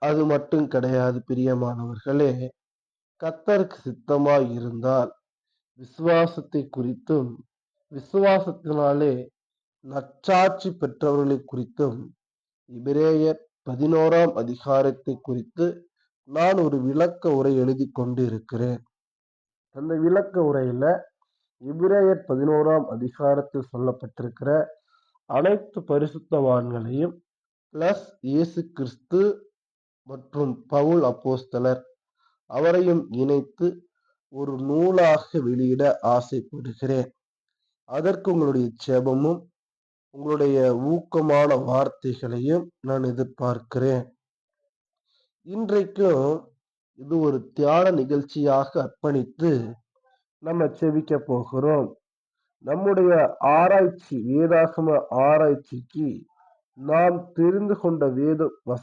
அது மட்டும் கிடையாது பிரியமானவர்களே. கர்த்தருக்கு சித்தமாய் இருந்தால் விசுவாசத்தை குறித்தும், விசுவாசத்தினாலே நற்சாட்சி பெற்றவர்களை குறித்தும், எபிரேயர் 11ஆம் அதிகாரத்தை குறித்து நான் ஒரு விளக்க உரை எழுதிக் கொண்டு இருக்கிறேன். அந்த விளக்க உரையில எபிரேயர் 11ஆம் அதிகாரத்தில் சொல்லப்பட்டிருக்கிற அனைத்து பரிசுத்தவான்களையும் பிளஸ் இயேசு கிறிஸ்து மற்றும் பவுல் அப்போஸ்தலர் அவரையும் இணைத்து ஒரு நூலாக வெளியிட ஆசைப்படுகிறேன். அதற்கு உங்களுடைய ஜெபமும் உங்களுடைய ஊக்கமான வார்த்தைகளையும் நான் எதிர்பார்க்கிறேன். இன்றைக்கும் இது ஒரு தியான நிகழ்ச்சியாக அர்ப்பணித்து நம்ம செபிக்க போகிறோம். நம்முடைய ஆராய்ச்சி, வேதாகம ஆராய்ச்சிக்கு நாம் தெரிந்து கொண்ட வேத